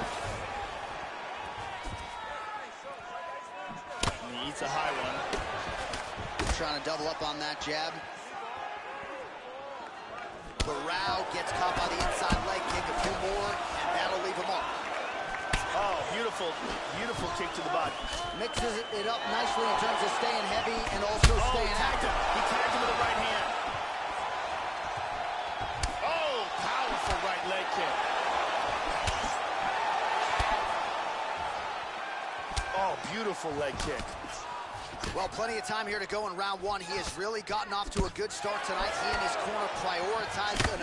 And he eats a high one. Trying to double up on that jab. Barao gets caught by the inside leg kick. A few more, and that'll leave him off. Oh, beautiful, beautiful kick to the body. Mixes it up nicely in terms of staying heavy and also staying active. He tagged him with the right hand. Oh, powerful right leg kick. Oh, beautiful leg kick. Well, plenty of time here to go in round one. He has really gotten off to a good start tonight. He and his corner prioritized an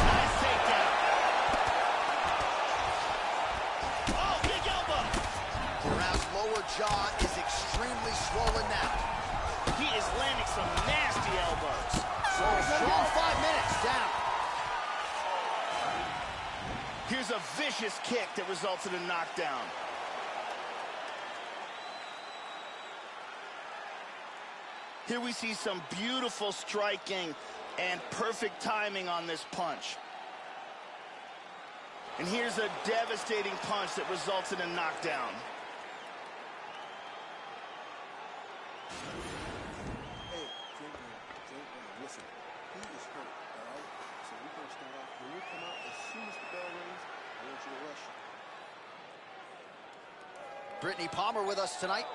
Nice takedown. Oh, big elbow. Barao's lower jaw is extremely swollen now. He is landing some nasty elbows. So a strong 5 minutes down. Here's a vicious kick that results in a knockdown. Here we see some beautiful striking and perfect timing on this punch. And here's a devastating punch that results in a knockdown. Hey, listen, he is hurt, all right? So we're going to start off, when you come out, as soon as the bell rings, I want you to rush him. Brittany Palmer with us tonight.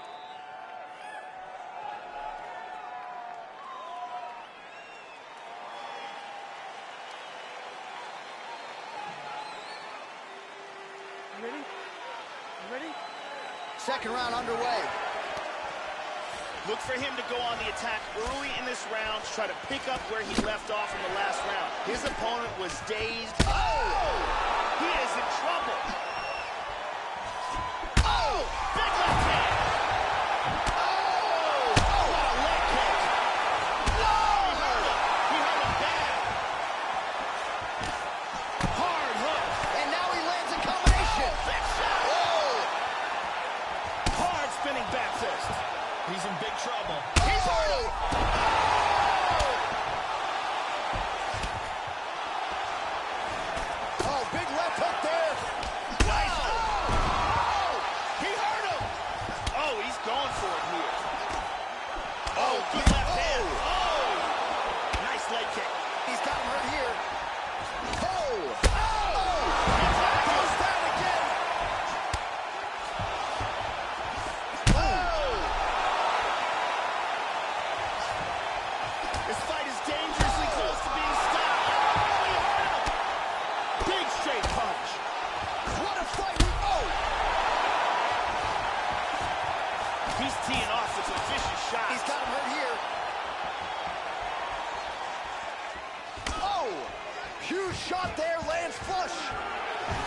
You ready? You ready? Second round underway. Look for him to go on the attack early in this round to try to pick up where he left off in the last round. His opponent was dazed. Oh! He is in trouble. Oh! Big left hand. Oh! What a leg kick. Oh! He hurt him bad. Hard hook. And now he lands a combination. Big shot. Oh! Hard spinning back fist. He's in big trouble. He's hurt him. Oh, big left hook there. Nice. Oh! He hurt him. Oh, he's going for it here. Oh, good left hand. Oh! Nice leg kick. He's got him hurt here. Oh! Oh! Goes down again. Oh! This fight is dangerously close to being stopped. Oh, he hurt him. Big straight punch. What a fight. Oh! He's teeing off with some vicious shots. He's got him hurt here. Oh! Huge shot there, lands flush.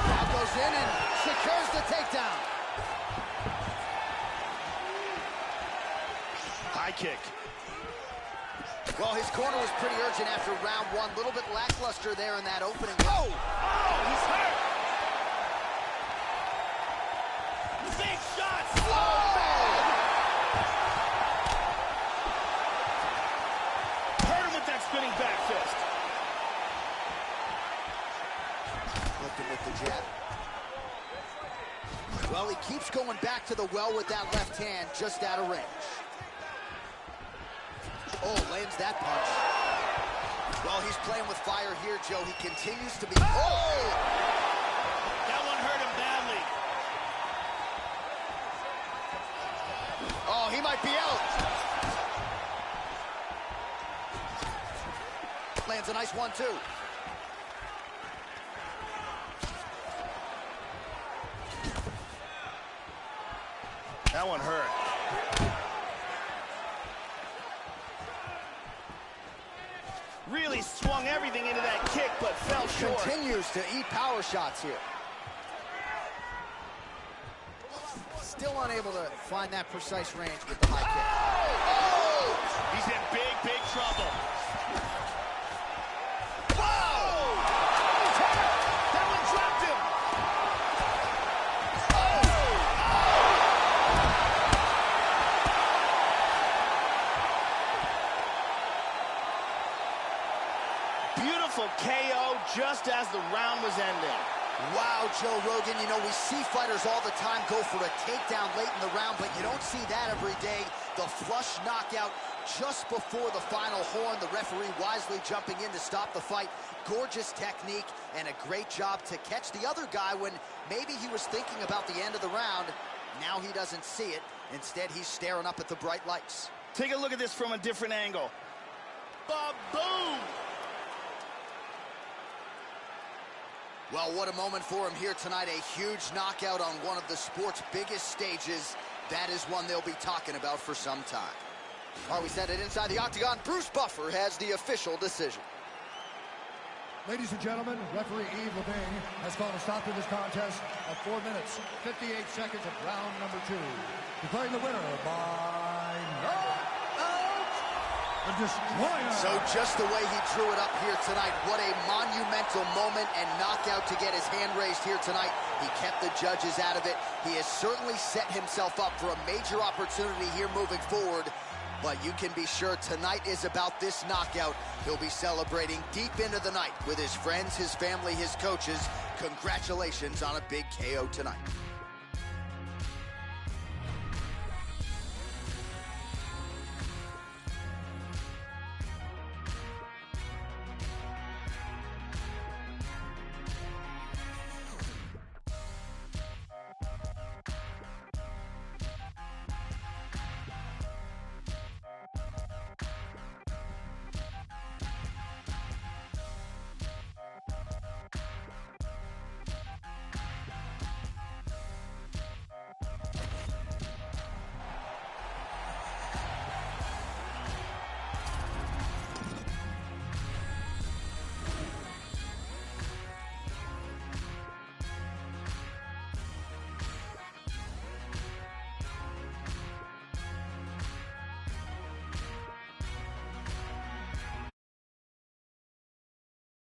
Now goes in and secures the takedown. High kick. Well, his corner was pretty urgent after round one. A little bit lackluster there in that opening. Oh! Oh, he's hurt. Big shots. Oh! Hurt him with that spinning back fist. Looking with the jab. Well, he keeps going back to the well with that left hand, just out of range. Oh, lands that punch. Well, he's playing with fire here, Joe. He continues to be... Oh! That one hurt him might be out. Lands a nice 1-2. That one hurt. Really swung everything into that kick, but fell short. Continues to eat power shots here. Still unable to find that precise range with the high kick. Oh! He's in big, big trouble. Whoa! That one dropped him. Beautiful KO just as the round was ending. Wow, Joe Rogan, you know, we see fighters all the time go for a takedown late in the round, but you don't see that every day. The flush knockout just before the final horn, the referee wisely jumping in to stop the fight. Gorgeous technique and a great job to catch the other guy when maybe he was thinking about the end of the round. Now he doesn't see it. Instead, he's staring up at the bright lights. Take a look at this from a different angle. Ba-boom! Well, what a moment for him here tonight. A huge knockout on one of the sport's biggest stages. That is one they'll be talking about for some time. All right, we set it inside the octagon. Bruce Buffer has the official decision. Ladies and gentlemen, referee Yves Levine has called a stop to this contest at 4 minutes, 58 seconds of round number 2. Declaring the winner by knockout, the Destroyer. So just the way he drew it up here tonight, what a monumental moment and knockout to get his hand raised here tonight. He kept the judges out of it. He has certainly set himself up for a major opportunity here moving forward. But you can be sure tonight is about this knockout. He'll be celebrating deep into the night with his friends, his family, his coaches. Congratulations on a big KO tonight.